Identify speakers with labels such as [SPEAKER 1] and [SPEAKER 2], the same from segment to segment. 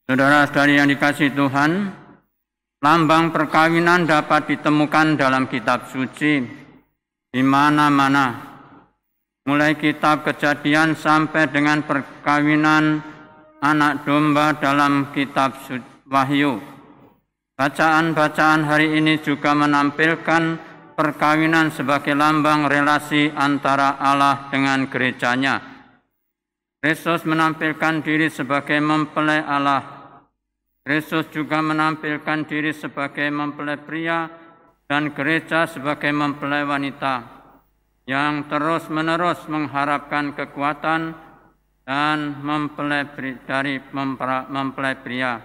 [SPEAKER 1] Saudara-saudari yang dikasihi Tuhan, lambang perkawinan dapat ditemukan dalam kitab suci di mana-mana, mulai kitab Kejadian sampai dengan perkawinan anak domba dalam kitab Wahyu. Bacaan-bacaan hari ini juga menampilkan perkawinan sebagai lambang relasi antara Allah dengan gerejanya. Kristus menampilkan diri sebagai mempelai Allah. Kristus juga menampilkan diri sebagai mempelai pria dan gereja sebagai mempelai wanita yang terus-menerus mengharapkan kekuatan dan dari mempelai pria.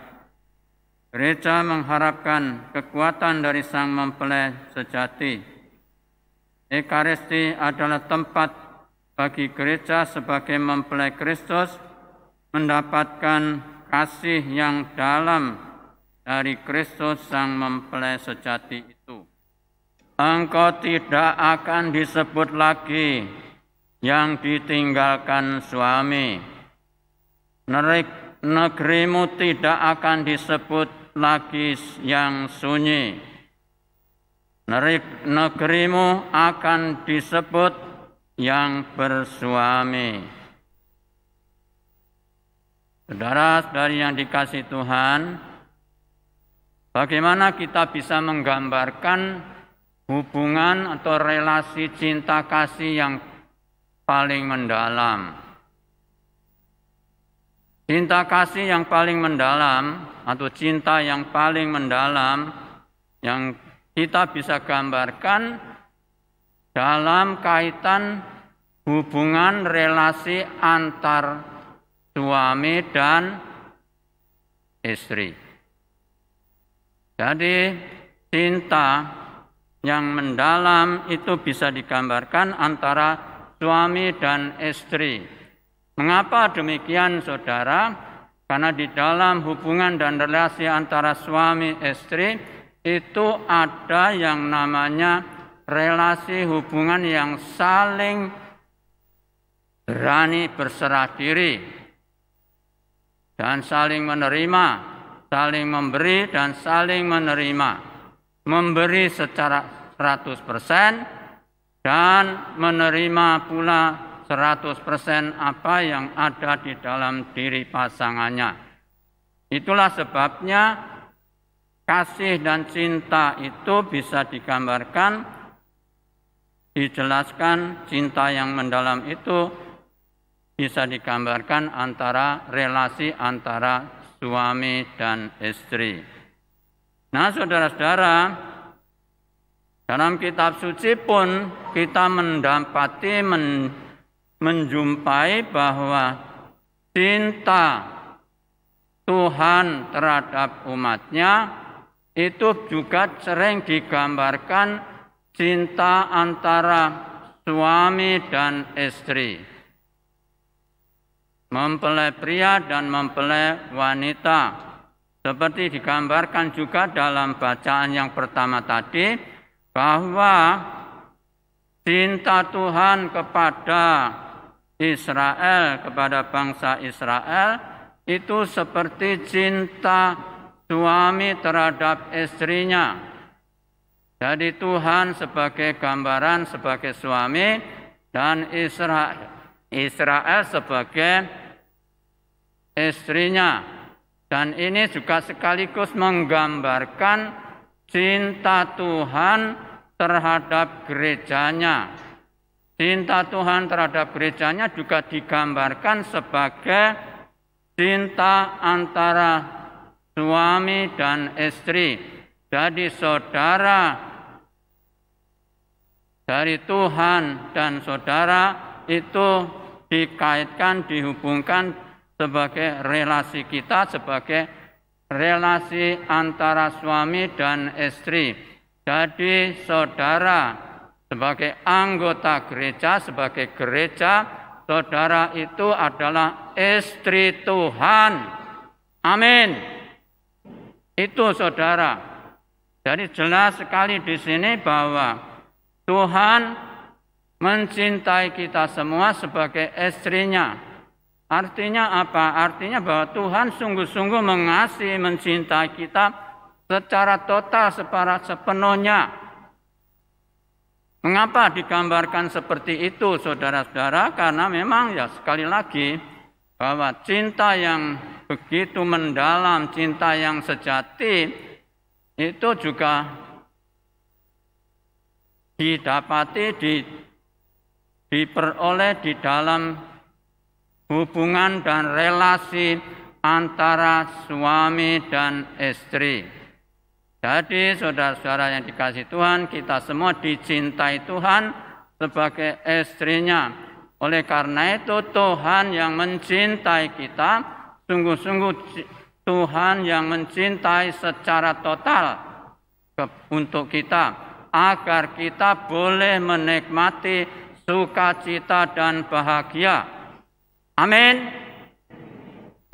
[SPEAKER 1] Gereja mengharapkan kekuatan dari sang mempelai sejati. Ekaristi adalah tempat bagi gereja sebagai mempelai Kristus mendapatkan kasih yang dalam dari Kristus sang mempelai sejati itu. Engkau tidak akan disebut lagi yang ditinggalkan suami. Negerimu tidak akan disebut lagi yang sunyi. Negerimu akan disebut yang bersuami. Saudara-saudari yang dikasihi Tuhan, bagaimana kita bisa menggambarkan hubungan atau relasi cinta kasih yang paling mendalam? Cinta kasih yang paling mendalam atau cinta yang paling mendalam yang kita bisa gambarkan dalam kaitan hubungan relasi antar suami dan istri. Jadi cinta yang mendalam itu bisa digambarkan antara suami dan istri. Mengapa demikian, saudara? Karena di dalam hubungan dan relasi antara suami istri itu ada yang namanya relasi hubungan yang saling berani berserah diri dan saling menerima, saling memberi dan saling menerima. Memberi secara 100% dan menerima pula 100% apa yang ada di dalam diri pasangannya. Itulah sebabnya kasih dan cinta itu bisa digambarkan, dijelaskan. Cinta yang mendalam itu bisa digambarkan antara relasi antara suami dan istri. Nah, saudara-saudara, dalam kitab suci pun kita mendapati menjumpai bahwa cinta Tuhan terhadap umatnya itu juga sering digambarkan cinta antara suami dan istri, mempelai pria dan mempelai wanita. Seperti digambarkan juga dalam bacaan yang pertama tadi, bahwa cinta Tuhan kepada Israel, kepada bangsa Israel, itu seperti cinta suami terhadap istrinya. Jadi Tuhan sebagai gambaran, sebagai suami, dan Israel sebagai istrinya. Dan ini juga sekaligus menggambarkan cinta Tuhan terhadap gerejanya. Cinta Tuhan terhadap gerejanya juga digambarkan sebagai cinta antara suami dan istri. Jadi saudara dari Tuhan dan saudara itu dikaitkan, dihubungkan sebagai relasi kita, sebagai relasi antara suami dan istri. Jadi saudara sebagai anggota gereja, sebagai gereja, saudara itu adalah istri Tuhan. Amin. Itu saudara. Jadi jelas sekali di sini bahwa Tuhan mencintai kita semua sebagai istrinya. Artinya apa? Artinya bahwa Tuhan sungguh-sungguh mengasihi, mencintai kita secara total, sepenuhnya. Mengapa digambarkan seperti itu, saudara-saudara? Karena memang ya sekali lagi bahwa cinta yang begitu mendalam, cinta yang sejati itu juga didapati, diperoleh di dalam hubungan dan relasi antara suami dan istri. Jadi saudara-saudara yang dikasihi Tuhan, kita semua dicintai Tuhan sebagai istrinya. Oleh karena itu Tuhan yang mencintai kita, sungguh-sungguh Tuhan yang mencintai secara total untuk kita, agar kita boleh menikmati sukacita dan bahagia. Amin.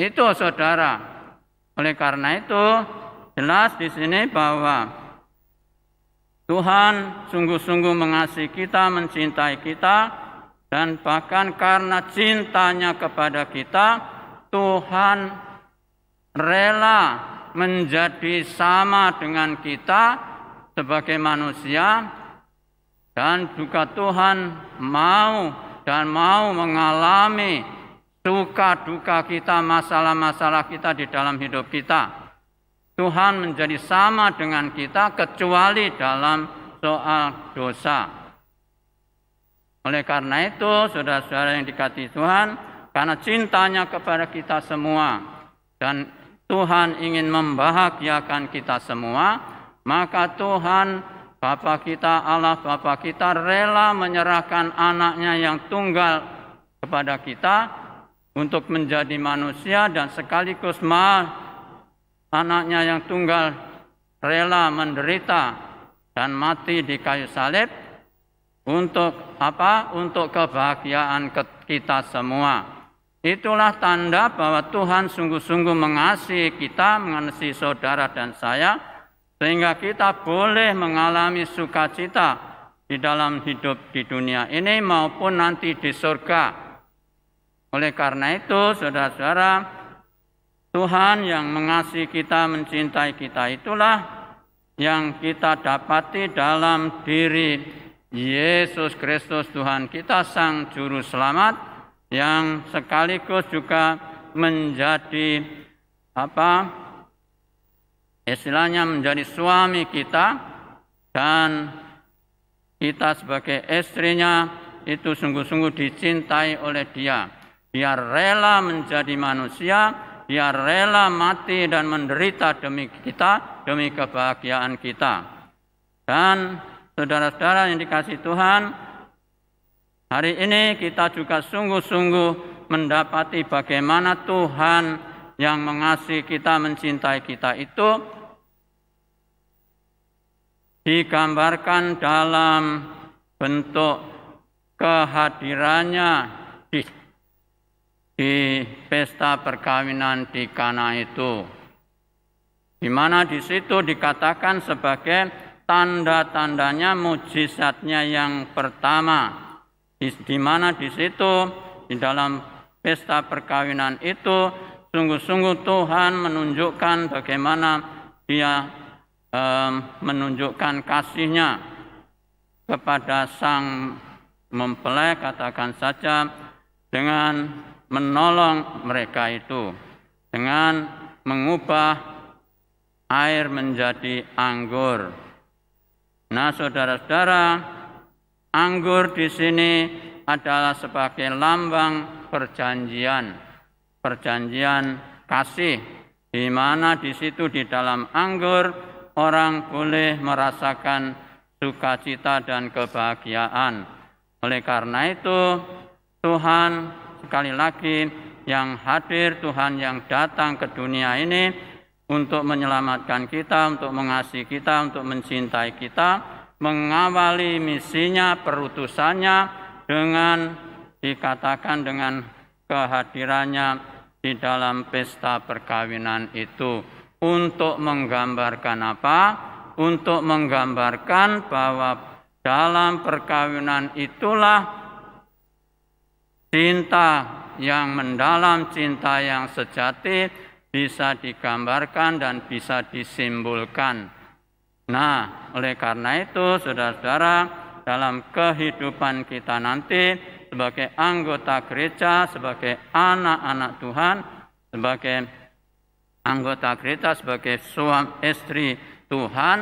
[SPEAKER 1] Itu saudara. Oleh karena itu jelas di sini bahwa Tuhan sungguh-sungguh mengasihi kita, mencintai kita, dan bahkan karena cintanya kepada kita, Tuhan rela menjadi sama dengan kita sebagai manusia, dan juga Tuhan mau mengalami suka duka kita, masalah-masalah kita di dalam hidup kita. Tuhan menjadi sama dengan kita kecuali dalam soal dosa. Oleh karena itu, saudara-saudara yang dikasihi Tuhan, karena cintanya kepada kita semua dan Tuhan ingin membahagiakan kita semua, maka Tuhan Bapa kita, Allah Bapa kita rela menyerahkan anaknya yang tunggal kepada kita untuk menjadi manusia, dan sekaligus anaknya yang tunggal rela menderita dan mati di kayu salib. Untuk apa? Untuk kebahagiaan kita semua. Itulah tanda bahwa Tuhan sungguh-sungguh mengasihi kita, mengasihi saudara dan saya, sehingga kita boleh mengalami sukacita di dalam hidup di dunia ini maupun nanti di surga. Oleh karena itu, saudara-saudara, Tuhan yang mengasihi kita, mencintai kita, itulah yang kita dapati dalam diri Yesus Kristus Tuhan kita, Sang Juru Selamat, yang sekaligus juga menjadi istilahnya menjadi suami kita, dan kita sebagai istrinya itu sungguh-sungguh dicintai oleh Dia. Dia rela menjadi manusia, Dia rela mati dan menderita demi kita, demi kebahagiaan kita. Dan saudara-saudara yang dikasihi Tuhan, hari ini kita juga sungguh-sungguh mendapati bagaimana Tuhan yang mengasihi kita, mencintai kita itu digambarkan dalam bentuk kehadirannya di pesta perkawinan di Kana itu, di mana di situ dikatakan sebagai tanda-tandanya, mujizatnya yang pertama, di mana di situ di dalam pesta perkawinan itu sungguh-sungguh Tuhan menunjukkan bagaimana Dia menunjukkan kasih-Nya kepada sang mempelai, katakan saja, dengan menolong mereka itu, dengan mengubah air menjadi anggur. Nah, saudara-saudara, anggur di sini adalah sebagai lambang perjanjian kasih, di mana di situ di dalam anggur orang boleh merasakan sukacita dan kebahagiaan. Oleh karena itu, Tuhan sekali lagi yang hadir, Tuhan yang datang ke dunia ini untuk menyelamatkan kita, untuk mengasihi kita, untuk mencintai kita, mengawali misinya, perutusannya dengan dikatakan dengan kehadirannya di dalam pesta perkawinan itu. Untuk menggambarkan apa? Untuk menggambarkan bahwa dalam perkawinan itulah cinta yang mendalam, cinta yang sejati bisa digambarkan dan bisa disimbolkan. Nah, oleh karena itu, saudara-saudara, dalam kehidupan kita nanti sebagai anggota gereja, sebagai anak-anak Tuhan, sebagai anggota gereja, sebagai suami istri Tuhan,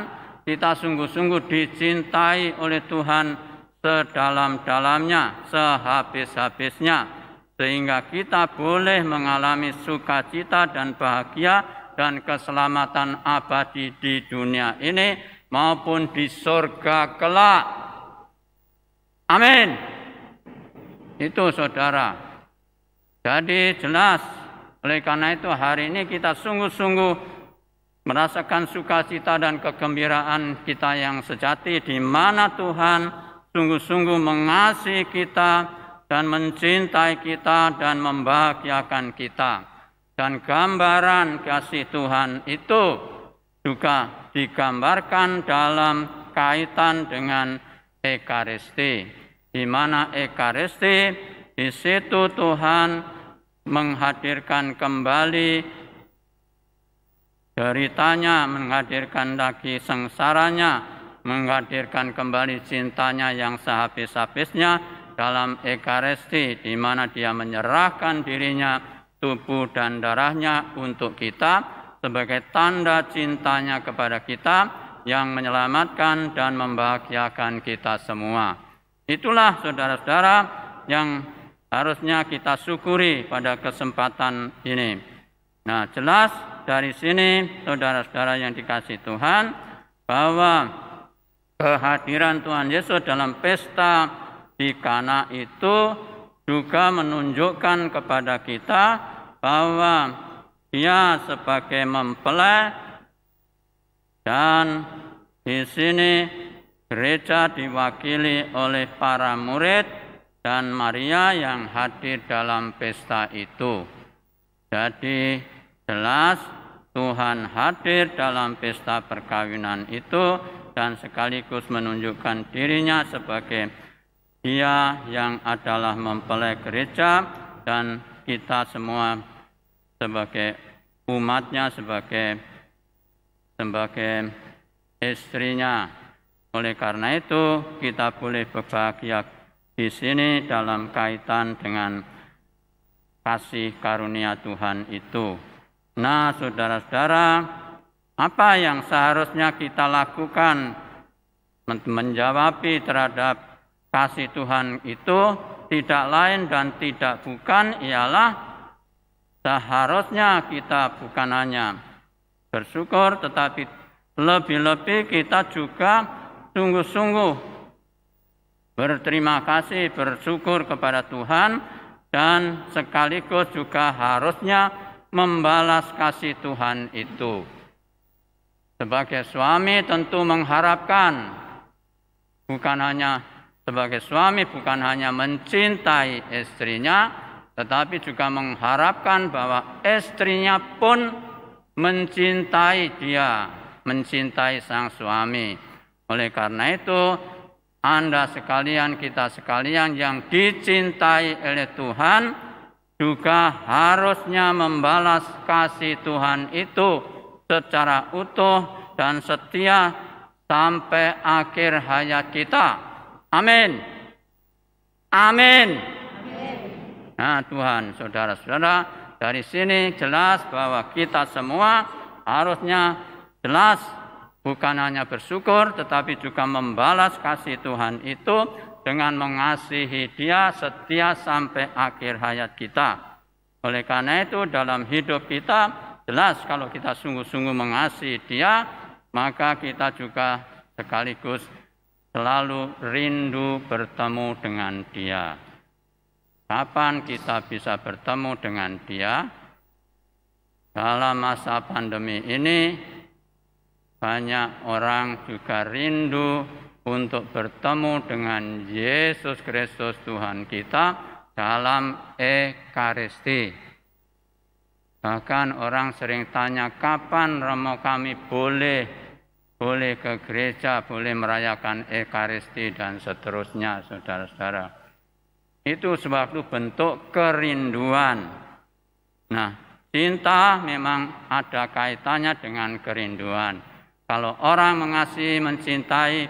[SPEAKER 1] kita sungguh-sungguh dicintai oleh Tuhan sedalam-dalamnya, sehabis-habisnya, sehingga kita boleh mengalami sukacita dan bahagia dan keselamatan abadi di dunia ini maupun di surga kelak. Amin. Itu saudara. Jadi jelas, oleh karena itu hari ini kita sungguh-sungguh merasakan sukacita dan kegembiraan kita yang sejati, di mana Tuhan sungguh-sungguh mengasihi kita dan mencintai kita dan membahagiakan kita. Dan gambaran kasih Tuhan itu juga digambarkan dalam kaitan dengan Ekaristi, di mana Ekaristi di situ Tuhan menghadirkan kembali deritanya, menghadirkan lagi sengsaranya, menghadirkan kembali cintanya yang sehabis-habisnya dalam Ekaristi, di mana Dia menyerahkan dirinya, tubuh dan darahnya untuk kita sebagai tanda cintanya kepada kita yang menyelamatkan dan membahagiakan kita semua. Itulah saudara-saudara yang harusnya kita syukuri pada kesempatan ini. Nah, jelas dari sini saudara-saudara yang dikasihi Tuhan, bahwa kehadiran Tuhan Yesus dalam pesta di Kana itu juga menunjukkan kepada kita bahwa Dia sebagai mempelai, dan di sini gereja diwakili oleh para murid dan Maria yang hadir dalam pesta itu. Jadi jelas Tuhan hadir dalam pesta perkawinan itu dan sekaligus menunjukkan dirinya sebagai Dia yang adalah mempelai gereja dan kita semua sebagai umatnya, sebagai istrinya. Oleh karena itu kita boleh berbahagia di sini dalam kaitan dengan kasih karunia Tuhan itu. Nah, saudara-saudara, apa yang seharusnya kita lakukan menjawabi terhadap kasih Tuhan itu tidak lain dan tidak bukan ialah seharusnya kita bukan hanya bersyukur, tetapi lebih-lebih kita juga sungguh-sungguh berterima kasih, bersyukur kepada Tuhan, dan sekaligus juga harusnya membalas kasih Tuhan itu. Sebagai suami tentu mengharapkan, bukan hanya sebagai suami, bukan hanya mencintai istrinya, tetapi juga mengharapkan bahwa istrinya pun mencintai dia, mencintai sang suami. Oleh karena itu, Anda sekalian, kita sekalian yang dicintai oleh Tuhan, juga harusnya membalas kasih Tuhan itu secara utuh dan setia sampai akhir hayat kita. Amin. Amin. Nah Tuhan, saudara-saudara, dari sini jelas bahwa kita semua harusnya jelas bukan hanya bersyukur, tetapi juga membalas kasih Tuhan itu dengan mengasihi Dia setia sampai akhir hayat kita. Oleh karena itu dalam hidup kita jelas kalau kita sungguh-sungguh mengasihi Dia, maka kita juga sekaligus selalu rindu bertemu dengan Dia. Kapan kita bisa bertemu dengan Dia? Dalam masa pandemi ini, banyak orang juga rindu untuk bertemu dengan Yesus Kristus Tuhan kita dalam Ekaristi. Bahkan orang sering tanya, kapan Romo kami boleh ke gereja, boleh merayakan Ekaristi dan seterusnya, saudara-saudara. Itu sebab itu bentuk kerinduan. Nah, cinta memang ada kaitannya dengan kerinduan. Kalau orang mengasihi, mencintai,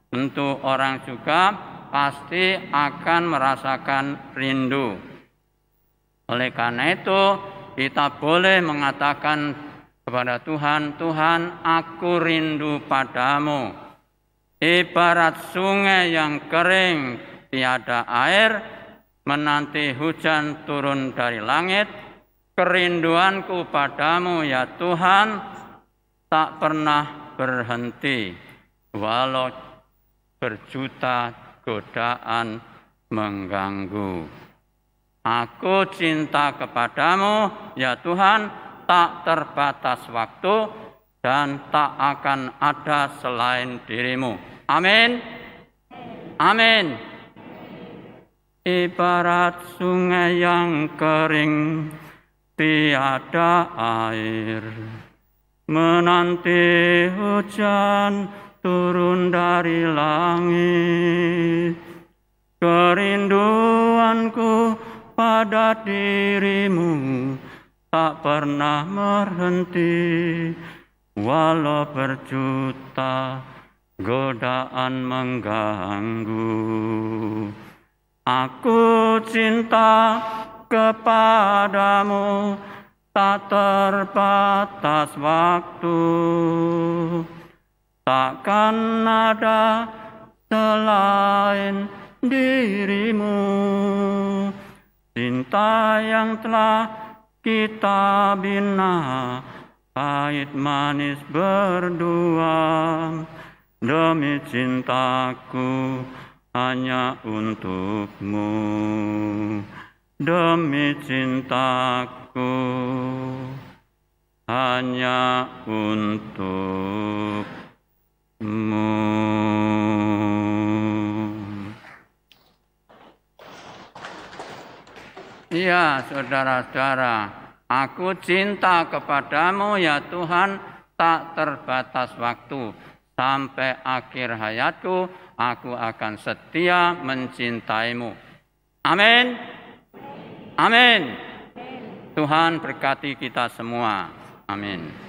[SPEAKER 1] tentu orang juga pasti akan merasakan rindu. Oleh karena itu, kita boleh mengatakan kepada Tuhan, Tuhan, aku rindu padamu. Ibarat sungai yang kering, tiada air, menanti hujan turun dari langit, kerinduanku padamu ya Tuhan tak pernah berhenti, walau berjuta godaan mengganggu. Aku cinta kepadamu ya Tuhan, tak terbatas waktu dan tak akan ada selain dirimu. Amin. Amin. Ibarat sungai yang kering, tiada air, menanti hujan turun dari langit. Kerinduanku pada dirimu tak pernah berhenti, walau berjuta godaan mengganggu. Aku cinta kepadamu, tak terbatas waktu, takkan ada selain dirimu. Cinta yang telah kita bina, pahit manis berdua, demi cintaku hanya untukmu, demi cintaku hanya untukmu. Ya, saudara-saudara, aku cinta kepadamu ya Tuhan, tak terbatas waktu. Sampai akhir hayatku, aku akan setia mencintaimu. Amin. Amin. Tuhan berkati kita semua. Amin.